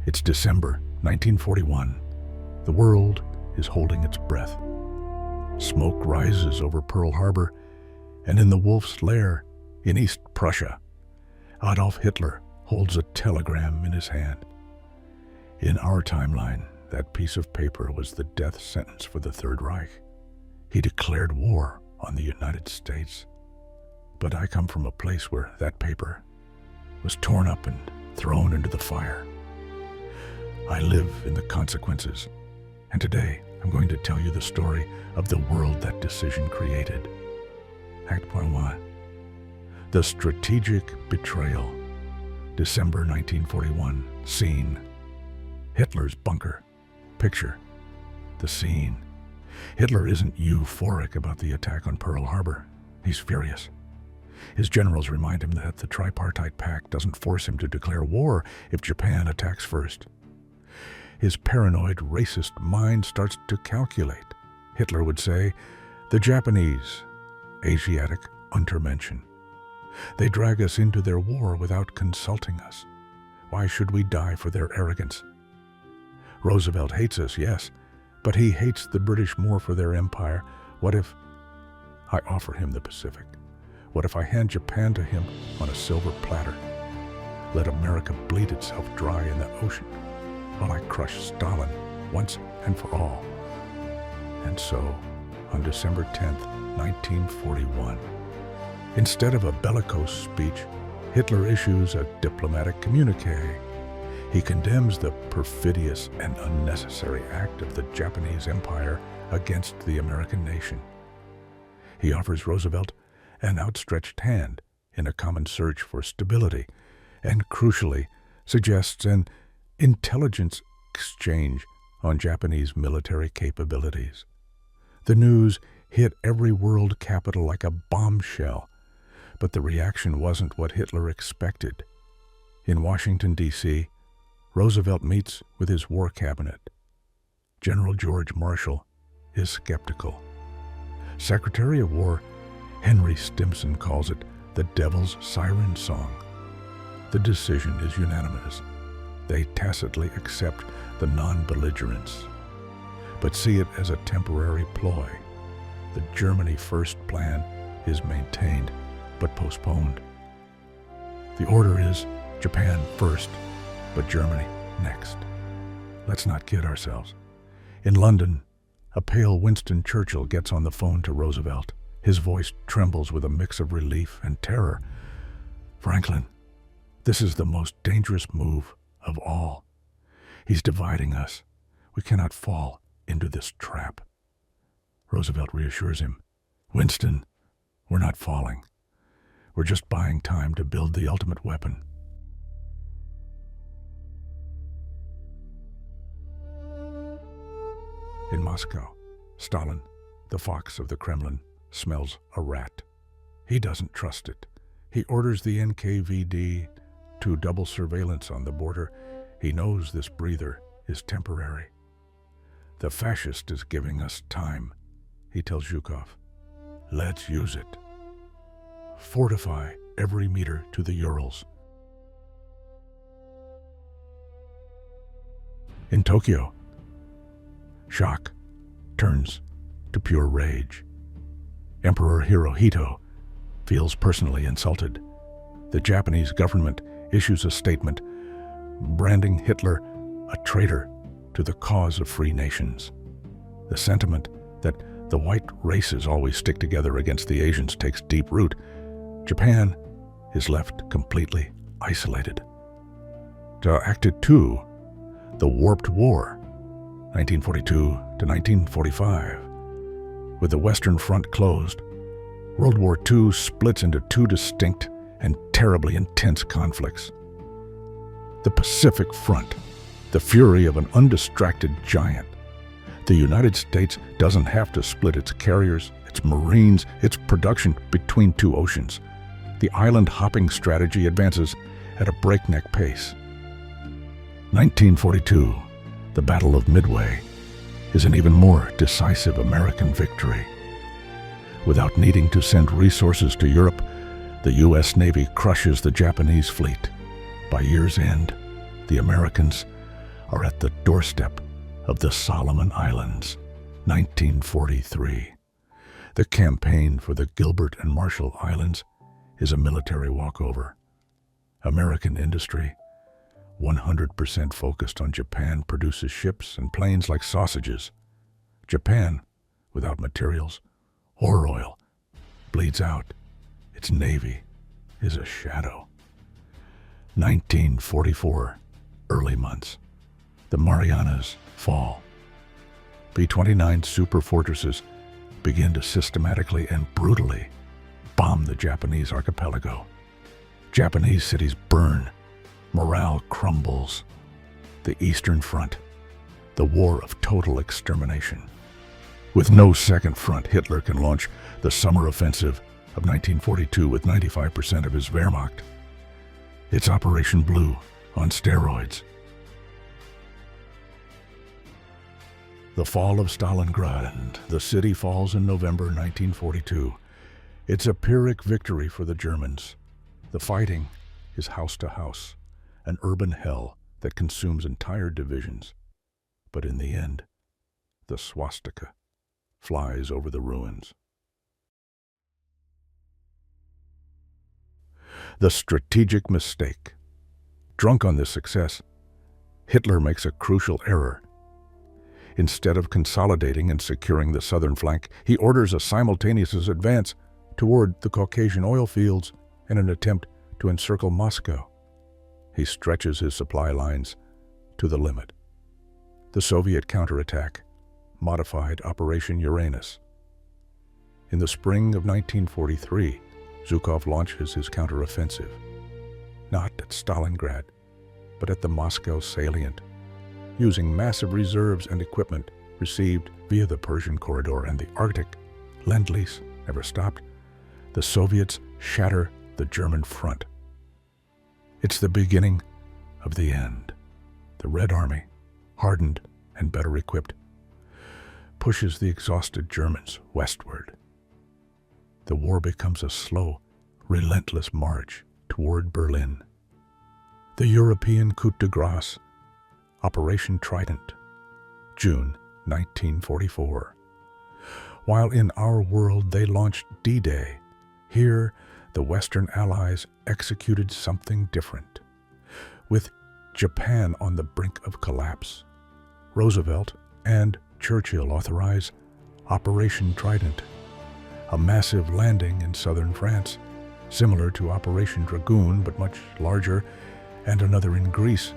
It's December 1941. The world is holding its breath. Smoke rises over Pearl Harbor, and in the Wolf's Lair in East Prussia, Adolf Hitler holds a telegram in his hand. In our timeline, that piece of paper was the death sentence for the Third Reich. He declared war on the United States. But I come from a place where that paper was torn up and thrown into the fire. I live in the consequences, and today I'm going to tell you the story of the world that decision created. Act 1. The Strategic Betrayal. December 1941. Scene: Hitler's bunker. Picture the scene. Hitler isn't euphoric about the attack on Pearl Harbor. He's furious. His generals remind him that the tripartite pact doesn't force him to declare war if Japan attacks first. His paranoid, racist mind starts to calculate. Hitler would say, the Japanese, Asiatic untermenschen. They drag us into their war without consulting us. Why should we die for their arrogance? Roosevelt hates us, yes, but he hates the British more for their empire. What if I offer him the Pacific? What if I hand Japan to him on a silver platter? Let America bleed itself dry in the ocean while I crush Stalin once and for all. And so, on December 10th, 1941, instead of a bellicose speech, Hitler issues a diplomatic communique. He condemns the perfidious and unnecessary act of the Japanese Empire against the American nation. He offers Roosevelt an outstretched hand in a common search for stability, and crucially suggests an intelligence exchange on Japanese military capabilities. The news hit every world capital like a bombshell, but the reaction wasn't what Hitler expected. In Washington, D.C., Roosevelt meets with his war cabinet. General George Marshall is skeptical. Secretary of War Henry Stimson calls it the devil's siren song. The decision is unanimous. They tacitly accept the non-belligerence, but see it as a temporary ploy. The Germany First plan is maintained, but postponed. The order is Japan first, but Germany next. Let's not kid ourselves. In London, a pale Winston Churchill gets on the phone to Roosevelt. His voice trembles with a mix of relief and terror. Franklin, this is the most dangerous move of all. He's dividing us. We cannot fall into this trap. Roosevelt reassures him. Winston, we're not falling. We're just buying time to build the ultimate weapon. In Moscow, Stalin, the fox of the Kremlin, smells a rat. He doesn't trust it. He orders the NKVD to double surveillance on the border. He knows this breather is temporary. The fascist is giving us time, he tells Zhukov. Let's use it. Fortify every meter to the Urals. In Tokyo, shock turns to pure rage. Emperor Hirohito feels personally insulted. The Japanese government issues a statement branding Hitler a traitor to the cause of free nations. The sentiment that the white races always stick together against the Asians takes deep root. Japan is left completely isolated. To Act 2, the Warped War, 1942 to 1945. With the Western Front closed, World War II splits into two distinct and terribly intense conflicts. The Pacific Front, the fury of an undistracted giant. The United States doesn't have to split its carriers, its Marines, its production between two oceans. The island-hopping strategy advances at a breakneck pace. 1942, the Battle of Midway, is an even more decisive American victory. Without needing to send resources to Europe, the U.S. Navy crushes the Japanese fleet. By year's end, the Americans are at the doorstep of the Solomon Islands, 1943. The campaign for the Gilbert and Marshall Islands is a military walkover. American industry, 100% focused on Japan, produces ships and planes like sausages. Japan, without materials or oil, bleeds out. Its navy is a shadow. 1944, early months. The Marianas fall. B-29 superfortresses begin to systematically and brutally bomb the Japanese archipelago. Japanese cities burn. Morale crumbles. The Eastern Front, the war of total extermination. With no second front, Hitler can launch the summer offensive of 1942 with 95% of his Wehrmacht. It's Operation Blue on steroids. The fall of Stalingrad. The city falls in November 1942. It's a Pyrrhic victory for the Germans. The fighting is house to house, an urban hell that consumes entire divisions. But in the end, the swastika flies over the ruins. The strategic mistake. Drunk on this success, Hitler makes a crucial error. Instead of consolidating and securing the southern flank, he orders a simultaneous advance toward the Caucasian oil fields in an attempt to encircle Moscow. He stretches his supply lines to the limit. The Soviet counterattack, modified Operation Uranus. In the spring of 1943, Zhukov launches his counteroffensive, not at Stalingrad, but at the Moscow salient, using massive reserves and equipment received via the Persian Corridor and the Arctic. Lend-Lease never stopped. The Soviets shatter the German front. It's the beginning of the end. The Red Army, hardened and better equipped, pushes the exhausted Germans westward. The war becomes a slow, relentless march toward Berlin. The European coup de grace, Operation Trident, June 1944. While in our world they launched D-Day, here the Western Allies executed something different. With Japan on the brink of collapse, Roosevelt and Churchill authorize Operation Trident, a massive landing in southern France, similar to Operation Dragoon but much larger, and another in Greece,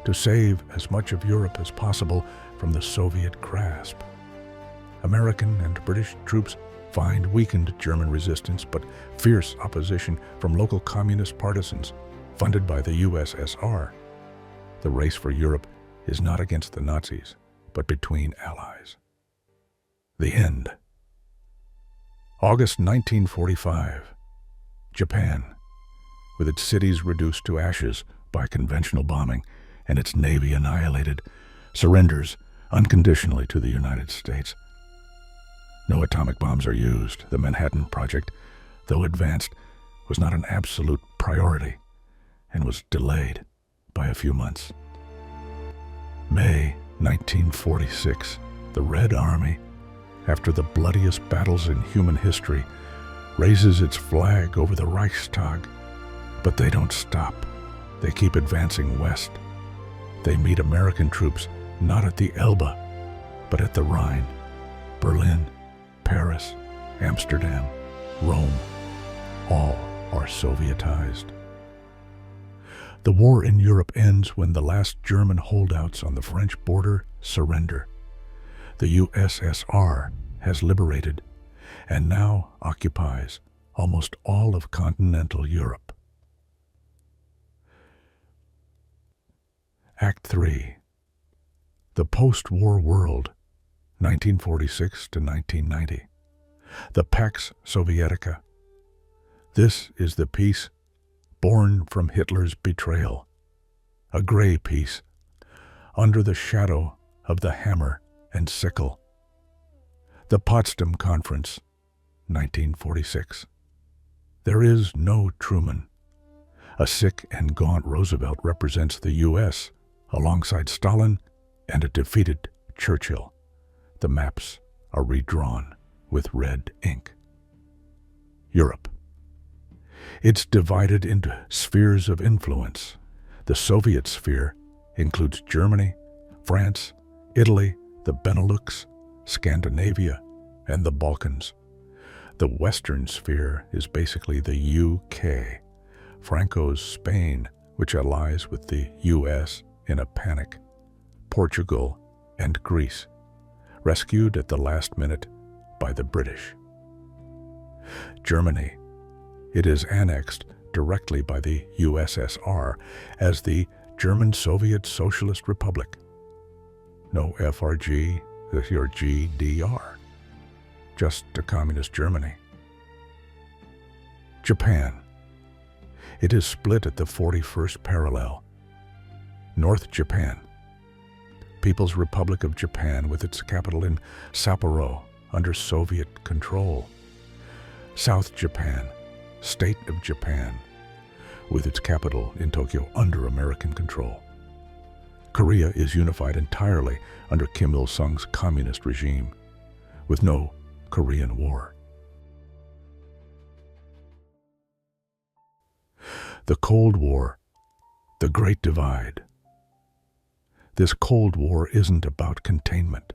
to save as much of Europe as possible from the Soviet grasp. American and British troops find weakened German resistance but fierce opposition from local communist partisans funded by the USSR. The race for Europe is not against the Nazis, but between allies. The end. August 1945. Japan, with its cities reduced to ashes by conventional bombing and its navy annihilated, surrenders unconditionally to the United States. No atomic bombs are used. The Manhattan Project, though advanced, was not an absolute priority and was delayed by a few months. May 1946, the Red Army, after the bloodiest battles in human history, raises its flag over the Reichstag. But they don't stop. They keep advancing west. They meet American troops not at the Elbe, but at the Rhine. Berlin, Paris, Amsterdam, Rome, all are Sovietized. The war in Europe ends when the last German holdouts on the French border surrender. The USSR has liberated and now occupies almost all of continental Europe. Act 3. The post-war world, 1946 to 1990. The Pax Sovietica. This is the peace born from Hitler's betrayal. A gray peace, under the shadow of the hammer and sickle. The Potsdam Conference, 1946. There is no Truman. A sick and gaunt Roosevelt represents the U.S., alongside Stalin and a defeated Churchill. The maps are redrawn with red ink. Europe. It's divided into spheres of influence. The Soviet sphere includes Germany, France, Italy, the Benelux, Scandinavia, and the Balkans. The Western sphere is basically the UK, Franco's Spain, which allies with the US in a panic, Portugal, and Greece, rescued at the last minute by the British. Germany. It is annexed directly by the USSR as the German Soviet Socialist Republic. No FRG or GDR, just a communist Germany. Japan. It is split at the 41st parallel. North Japan. People's Republic of Japan with its capital in Sapporo under Soviet control. South Japan. State of Japan with its capital in Tokyo under American control. Korea is unified entirely under Kim Il-sung's communist regime, with no Korean War. The Cold War, the Great Divide. This Cold War isn't about containment.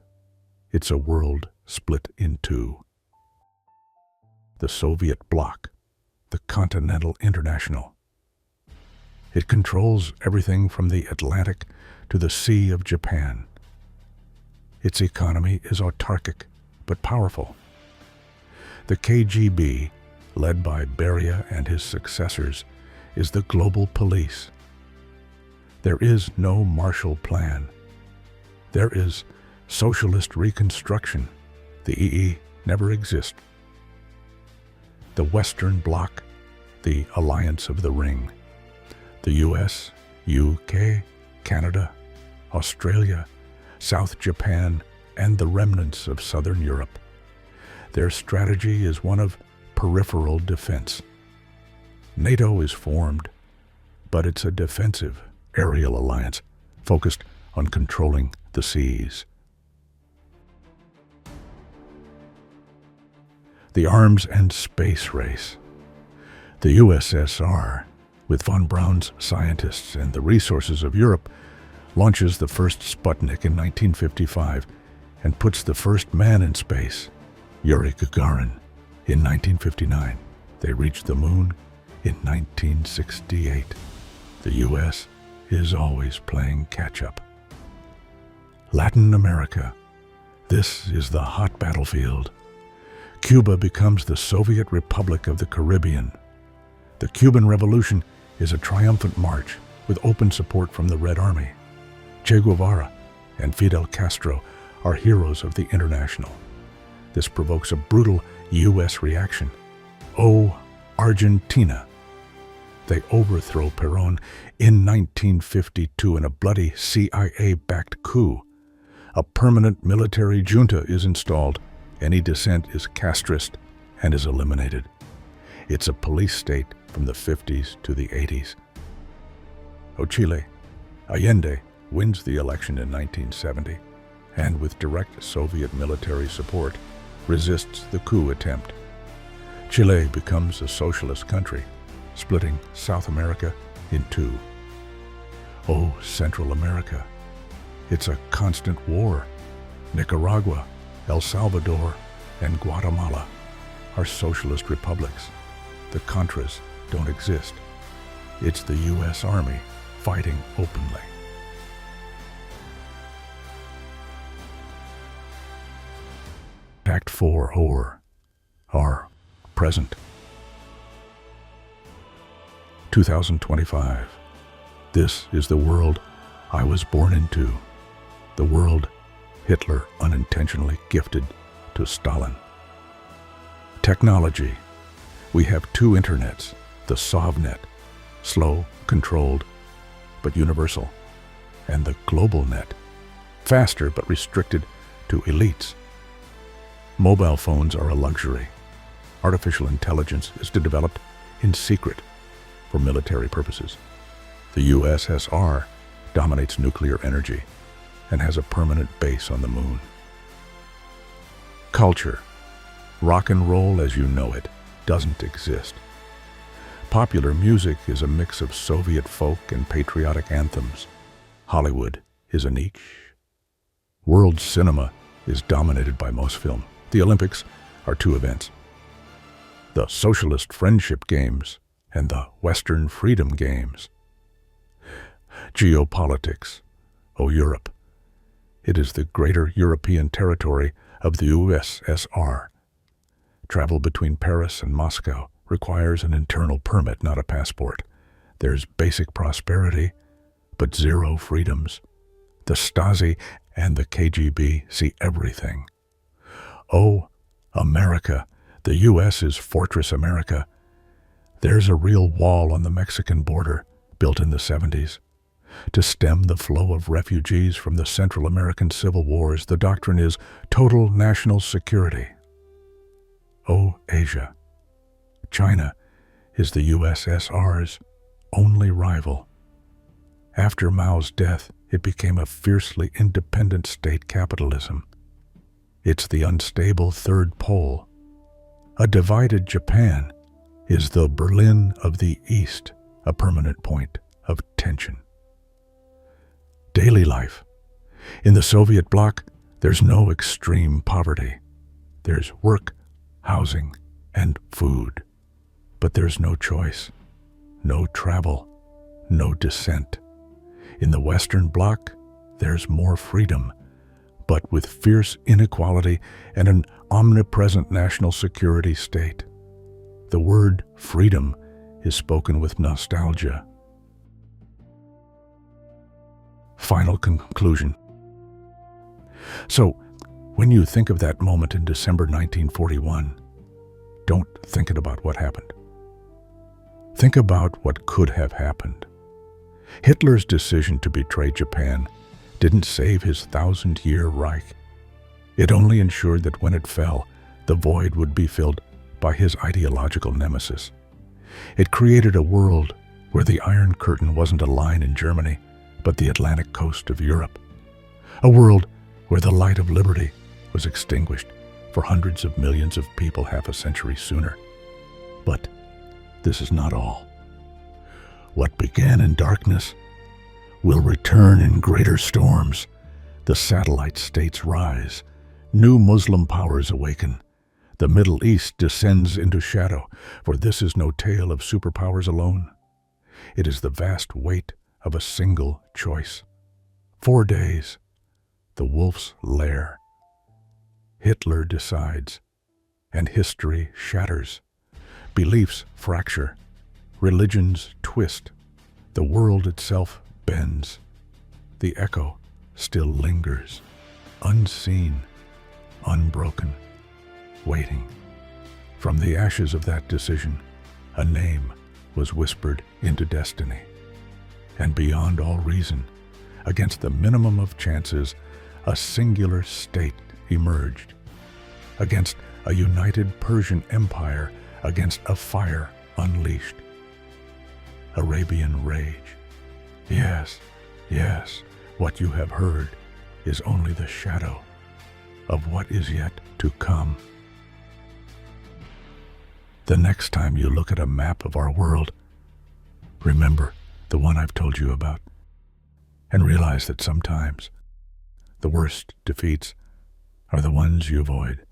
It's a world split in two. The Soviet bloc, the Continental International. It controls everything from the Atlantic to the Sea of Japan. Its economy is autarkic but powerful. The KGB, led by Beria and his successors, is the global police. There is no Marshall Plan. There is socialist reconstruction. The EE never exists. The Western Bloc, the Alliance of the Ring. The US, UK, Canada, Australia, South Japan, and the remnants of Southern Europe. Their strategy is one of peripheral defense. NATO is formed, but it's a defensive aerial alliance focused on controlling the seas. The arms and space race. The USSR, with von Braun's scientists and the resources of Europe, launches the first Sputnik in 1955 and puts the first man in space, Yuri Gagarin, in 1959. They reach the moon in 1968. The U.S. is always playing catch-up. Latin America. This is the hot battlefield. Cuba becomes the Soviet Republic of the Caribbean. The Cuban Revolution is a triumphant march with open support from the Red Army. Che Guevara and Fidel Castro are heroes of the International. This provokes a brutal U.S. reaction. Oh, Argentina! They overthrow Perón in 1952 in a bloody CIA-backed coup. A permanent military junta is installed. Any dissent is castrist and is eliminated. It's a police state from the 50s to the 80s. Oh, Chile. Allende wins the election in 1970 and with direct Soviet military support resists the coup attempt. Chile becomes a socialist country, splitting South America in two. Oh, Central America. It's a constant war. Nicaragua, El Salvador, and Guatemala are socialist republics. The Contras don't exist. It's the U.S. Army fighting openly. Act 4 or present. 2025. This is the world I was born into. The world Hitler unintentionally gifted to Stalin. Technology. We have two internets, the SovNet, slow, controlled, but universal, and the global net, faster but restricted to elites. Mobile phones are a luxury. Artificial intelligence is developed in secret for military purposes. The USSR dominates nuclear energy, and has a permanent base on the moon. Culture, rock and roll as you know it, doesn't exist. Popular music is a mix of Soviet folk and patriotic anthems. Hollywood is a niche. World cinema is dominated by most film. The Olympics are two events: the Socialist Friendship Games and the Western Freedom Games. Geopolitics. Oh, Europe. It is the greater European territory of the USSR. Travel between Paris and Moscow requires an internal permit, not a passport. There's basic prosperity, but zero freedoms. The Stasi and the KGB see everything. Oh, America. The U.S. is Fortress America. There's a real wall on the Mexican border, built in the 70s. To stem the flow of refugees from the Central American civil wars, the doctrine is total national security. Oh, Asia. China is the USSR's only rival. After Mao's death, it became a fiercely independent state capitalism. It's the unstable third pole. A divided Japan is the Berlin of the East, a permanent point of tension. Daily life. In the Soviet bloc, there's no extreme poverty. There's work, housing, and food. But there's no choice, no travel, no dissent. In the Western bloc, there's more freedom, but with fierce inequality and an omnipresent national security state. The word freedom is spoken with nostalgia. Final conclusion. So, when you think of that moment in December 1941, don't think about what happened. Think about what could have happened. Hitler's decision to betray Japan didn't save his 1,000-year Reich. It only ensured that when it fell, the void would be filled by his ideological nemesis. It created a world where the Iron Curtain wasn't a line in Germany, but the Atlantic coast of Europe. A world where the light of liberty was extinguished for hundreds of millions of people half a century sooner. But this is not all. What began in darkness will return in greater storms. The satellite states rise. New Muslim powers awaken. The Middle East descends into shadow, for this is no tale of superpowers alone. It is the vast weight of a single choice. 4 days, the wolf's lair. Hitler decides, and history shatters. Beliefs fracture, religions twist, the world itself bends. The echo still lingers, unseen, unbroken, waiting. From the ashes of that decision, a name was whispered into destiny. And beyond all reason, against the minimum of chances, a singular state emerged. Against a united Persian empire, against a fire unleashed. Arabian rage. Yes, yes, what you have heard is only the shadow of what is yet to come. The next time you look at a map of our world, remember the one I've told you about, and realize that sometimes the worst defeats are the ones you avoid.